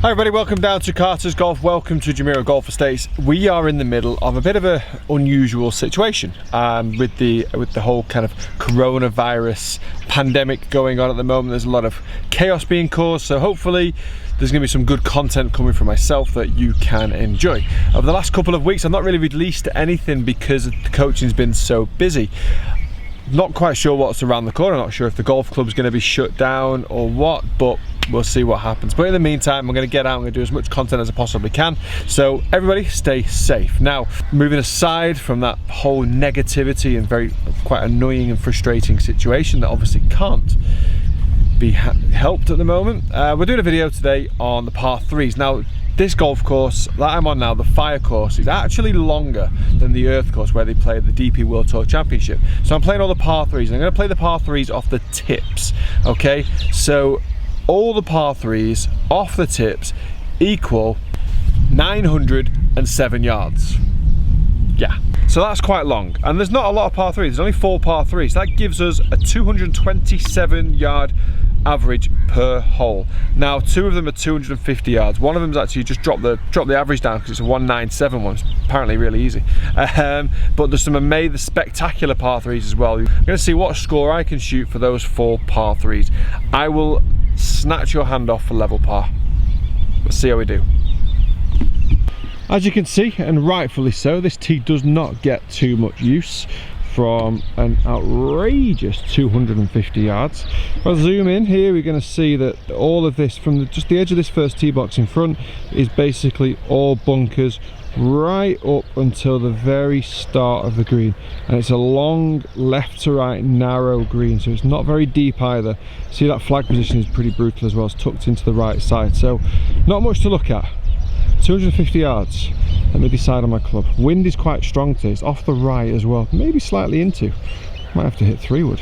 Hi everybody, welcome down to Carter's Golf. Welcome to Jumeirah Golf Estates. We are in the middle of a bit of an unusual situation with the whole kind of coronavirus pandemic going on at the moment. There's a lot of chaos being caused, so hopefully there's going to be some good content coming from myself that you can enjoy. Over the last couple of weeks I've not really released anything because the coaching's been so busy. Not quite sure what's around the corner, not sure if the golf club's going to be shut down or what, but we'll see what happens. But in the meantime, I'm going to get out and do as much content as I possibly can. So everybody stay safe. Now, moving aside from that whole negativity and quite annoying and frustrating situation that obviously can't be helped at the moment, we're doing a video today on the par 3s. Now, this golf course that I'm on now, the Fire course, is actually longer than the Earth course where they play the DP World Tour Championship. So I'm playing all the par 3s and I'm going to play the par 3s off the tips, okay? So all the par 3s off the tips equal 907 yards. Yeah, so that's quite long, and there's not a lot of par 3s. There's only 4 par 3s. So that gives us a 227 yard average per hole. Now 2 of them are 250 yards. One of them's actually just dropped the average down because it's a 197 one. It's apparently really easy. But there's some amazing spectacular par 3s as well. I'm going to see what score I can shoot for those 4 par 3s. I will snatch your hand off for level par. Let's see how we do. As you can see, and rightfully so, this tee does not get too much use from an outrageous 250 yards. If I zoom in here, we're going to see that all of this, from just the edge of this first tee box in front, is basically all bunkers right up until the very start of the green, and it's a long left to right narrow green, so it's not very deep either. See, that flag position is pretty brutal as well. It's tucked into the right side, so not much to look at. 250 yards. Let me decide on my club. Wind is quite strong today. It's off the right as well, maybe slightly into. Might have to hit 3-wood.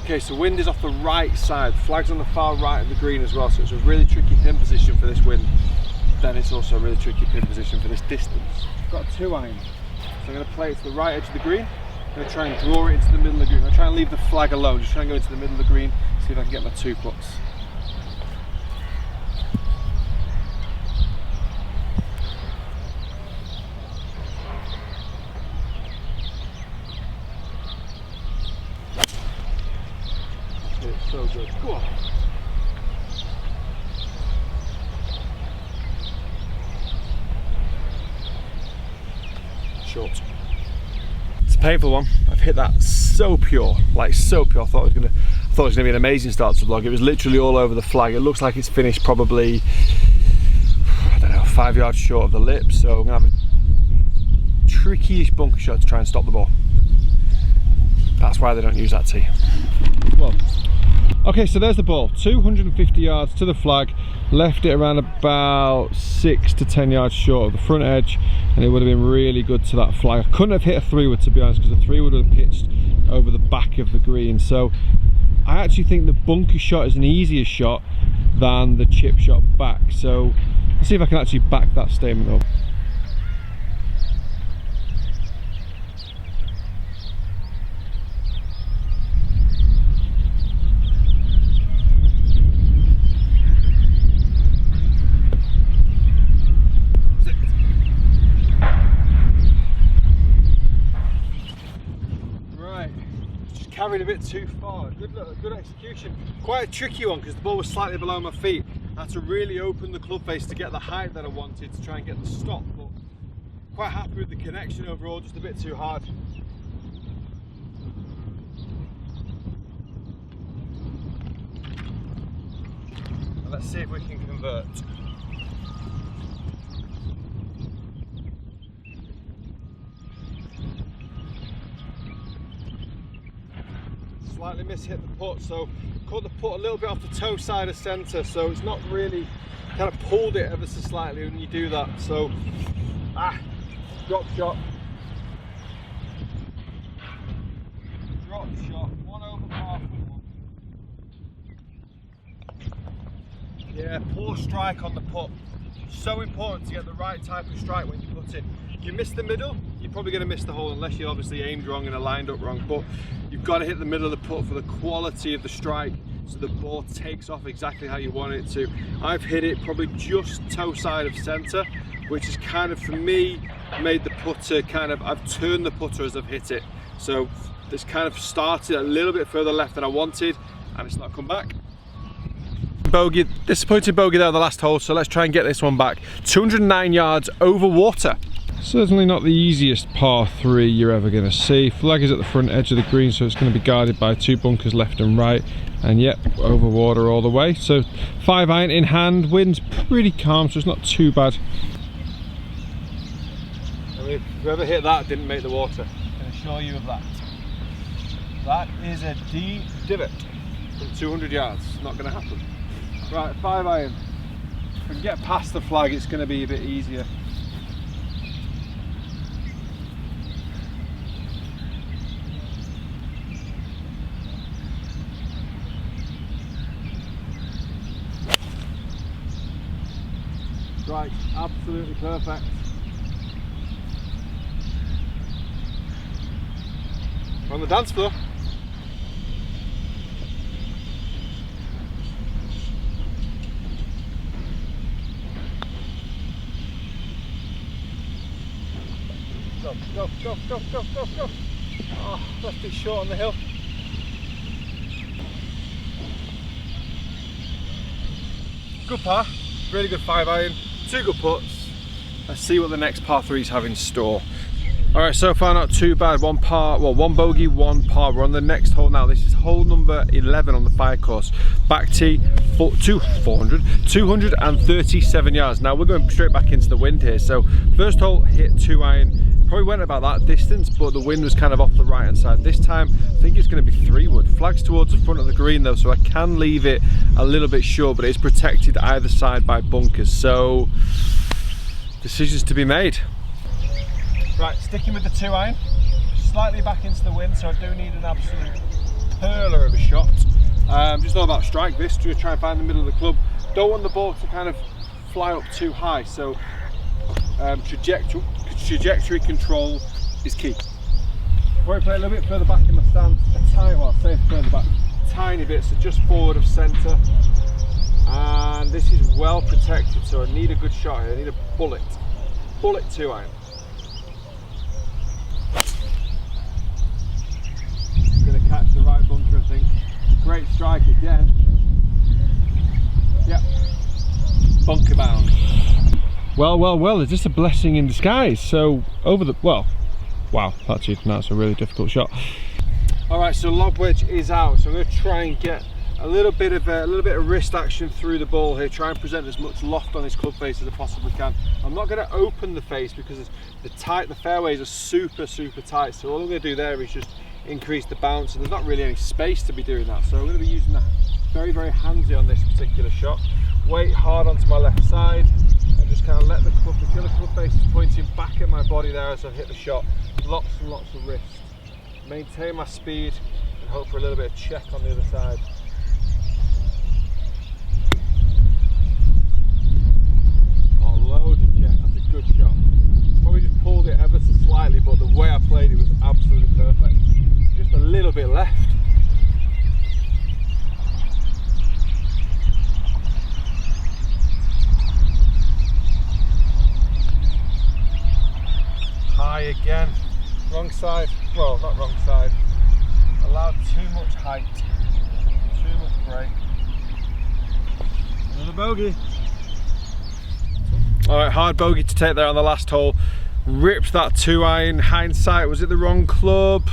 Okay, so wind is off the right side. Flag's on the far right of the green as well, so it's a really tricky pin position for this wind. Then it's also a really tricky pin position for this distance. I've got a 2-iron, so I'm going to play it to the right edge of the green. I'm going to try and draw it into the middle of the green. I'm going to try and leave the flag alone, just try and go into the middle of the green, see if I can get my 2 puts. It's so good. Go on. Short. It's a painful one. I've hit that so pure, like so pure. I thought it was gonna be an amazing start to the vlog. It was literally all over the flag. It looks like it's finished probably, I don't know, 5 yards short of the lip. So I'm gonna have a tricky-ish bunker shot to try and stop the ball. That's why they don't use that tee. Well, okay, so there's the ball. 250 yards to the flag. Left it around about 6 to 10 yards short of the front edge, and it would have been really good to that flag. I couldn't have hit a 3-wood, to be honest, because the 3-wood would have pitched over the back of the green. So I actually think the bunker shot is an easier shot than the chip shot back. So let's see if I can actually back that statement up. Carried a bit too far. Good execution. Quite a tricky one because the ball was slightly below my feet. I had to really open the club face to get the height that I wanted to try and get the stop, but quite happy with the connection overall, just a bit too hard. And let's see if we can convert. Slightly mishit the putt, so caught the putt a little bit off the toe side of centre, so it's not really, kind of pulled it ever so slightly when you do that. So drop shot, 1 over par. Yeah, poor strike on the putt. So important to get the right type of strike when you put in. You miss the middle, you probably going to miss the hole unless you obviously aimed wrong and are lined up wrong, but you've got to hit the middle of the putt for the quality of the strike so the ball takes off exactly how you want it to. I've hit it probably just toe side of centre, which has kind of, for me, made the putter kind of, I've turned the putter as I've hit it. So it's kind of started a little bit further left than I wanted, and it's not come back. Bogey, disappointing bogey there on the last hole, so let's try and get this one back. 209 yards over water. Certainly not the easiest par 3 you're ever going to see. Flag is at the front edge of the green, so it's going to be guarded by 2 bunkers left and right, and yep, over water all the way. So 5 iron in hand, wind's pretty calm, so it's not too bad. I mean, whoever hit that didn't make the water, I can assure you of that. That is a deep divot from 200 yards, not going to happen. Right, 5 iron. If I can get past the flag, it's going to be a bit easier. Right, absolutely perfect. On the dance floor. Go, go, go, go, go, go, go. Oh, left it short on the hill. Good par, really good 5 iron, 2 good putts. Let's see what the next par 3s have in store. Alright, so far not too bad. 1 par, well, 1 bogey, 1 par. We're on the next hole now. This is hole number 11 on the 5 course. Back tee, 237 yards. Now we're going straight back into the wind here. So first hole hit 2 iron. Probably went about that distance, but the wind was kind of off the right hand side. This time I think it's going to be 3 wood. Flags towards the front of the green though, so I can leave it a little bit short, but it's protected either side by bunkers. So decisions to be made. Right, sticking with the 2 iron, slightly back into the wind, so I do need an absolute hurler of a shot. Just all about strike this, to try and find the middle of the club. Don't want the ball to kind of fly up too high, so trajectory control is key. Probably play a little bit further back in my stance, a tiny, well, I'll say further back, tiny bit, so just forward of centre. And this is well protected, so I need a good shot here. I need a bullet 2 iron. Catch the right bunker, I think. Great strike again. Yep. Bunker bound. Well, well, well, is this a blessing in disguise? So over the, well, wow, that's a really difficult shot. All right, so lob wedge is out. So I'm going to try and get a little bit of wrist action through the ball here. Try and present as much loft on this club face as I possibly can. I'm not going to open the face because the fairways are super tight. So all I'm going to do there is just increase the bounce, and there's not really any space to be doing that, so I'm going to be using that very handsy on this particular shot. Weight hard onto my left side and just kind of let the club, the club face is pointing back at my body there as I hit the shot. Lots and lots of wrist. Maintain my speed and hope for a little bit of check on the other side. Oh, loads of check. That's a good shot. Probably just pulled it ever so slightly, but the way I played it was absolutely perfect. Just a little bit left. High again. Wrong side. Well, not wrong side. Allowed too much height. Too much break. Another bogey. Alright, hard bogey to take there on the last hole. Ripped that 2 iron. Hindsight, was it the wrong club?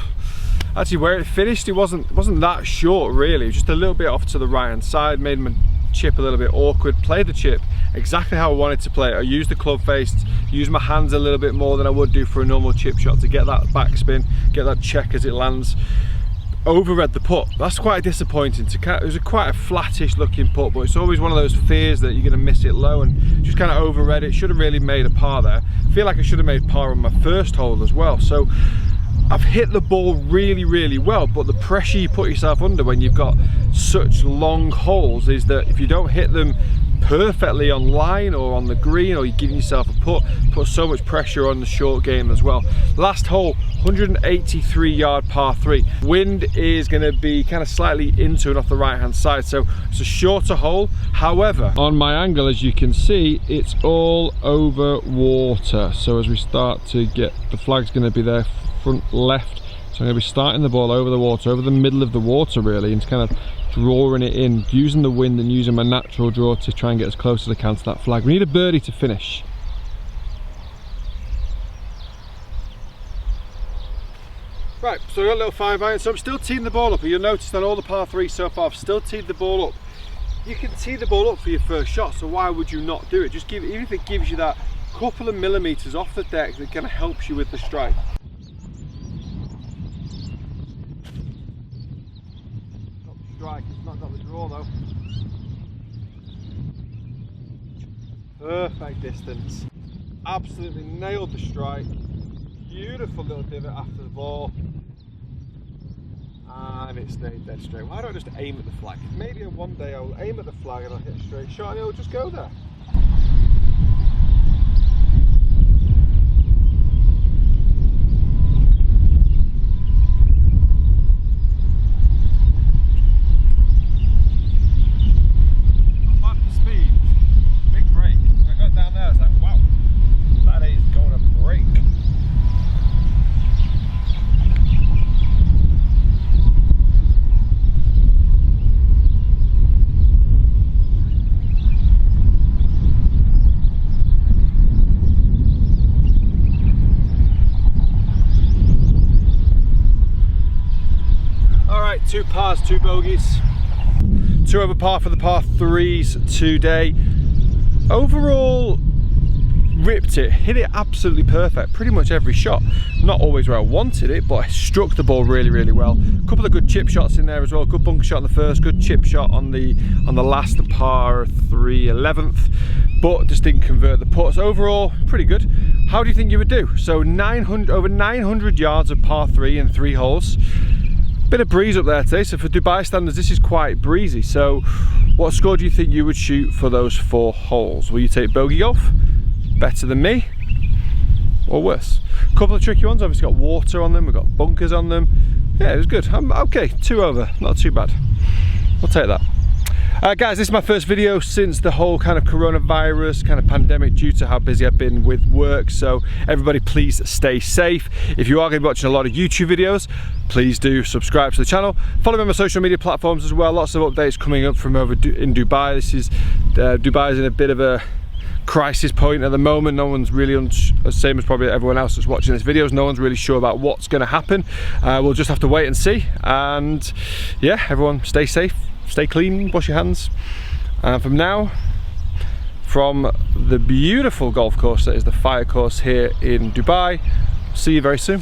Actually, where it finished, it wasn't that short really. It was just a little bit off to the right hand side. Made my chip a little bit awkward. Played the chip exactly how I wanted to play it. I used the club face, used my hands a little bit more than I would do for a normal chip shot to get that backspin, get that check as it lands. Overread the putt. That's quite disappointing. It was quite a flattish looking putt, but it's always one of those fears that you're going to miss it low, and just kind of overread it. Should have really made a par there. I feel like I should have made par on my first hole as well. So I've hit the ball really well, but the pressure you put yourself under when you've got such long holes is that if you don't hit them perfectly on line or on the green, or you're giving yourself a putt, put so much pressure on the short game as well. Last hole, 183 yard par 3. Wind is going to be kind of slightly into and off the right hand side, so it's a shorter hole. However, on my angle, as you can see, it's all over water. So as we start to get, the flag's going to be there front left, so I'm going to be starting the ball over the water, over the middle of the water really, and kind of drawing it in, using the wind and using my natural draw to try and get as close as I can to that flag. We need a birdie to finish. Right, so I got a little 5-iron, so I'm still teeing the ball up. You'll notice on all the par 3 so far, I've still teed the ball up. You can tee the ball up for your first shot, so why would you not do it? Just give, even if it gives you that couple of millimeters off the deck, that kind of helps you with the strike. Strike, it's not got the draw though. Perfect distance. Absolutely nailed the strike. Beautiful little divot after the ball. And it stayed dead straight. Why don't I just aim at the flag? Maybe one day I'll aim at the flag and I'll hit a straight shot and it'll just go there. Two pars, 2 bogeys, 2 over par for the par 3s today. Overall, ripped it, hit it absolutely perfect, pretty much every shot. Not always where I wanted it, but I struck the ball really, really well. A couple of good chip shots in there as well. Good bunker shot on the first, good chip shot on the last, the par 3 11th, but just didn't convert the putts. Overall, pretty good. How do you think you would do? So over 900 yards of par 3 in 3 holes. Bit of breeze up there today, so for Dubai standards this is quite breezy. So what score do you think you would shoot for those 4 holes? Will you take bogey golf? Better than me? Or worse? A couple of tricky ones, obviously got water on them, we've got bunkers on them. Yeah, it was good. I'm okay, 2 over, not too bad. We'll take that. Guys, this is my first video since the whole kind of coronavirus kind of pandemic, due to how busy I've been with work. So everybody please stay safe. If you are going to be watching a lot of YouTube videos, please do subscribe to the channel. Follow me on my social media platforms as well. Lots of updates coming up from over in Dubai. This is Dubai is in a bit of a crisis point at the moment. No one's really, same as probably everyone else that's watching this videos, no one's really sure about what's going to happen. We'll just have to wait and see. And yeah, everyone stay safe. Stay clean, wash your hands. And from now, from the beautiful golf course that is the Fire course here in Dubai, see you very soon.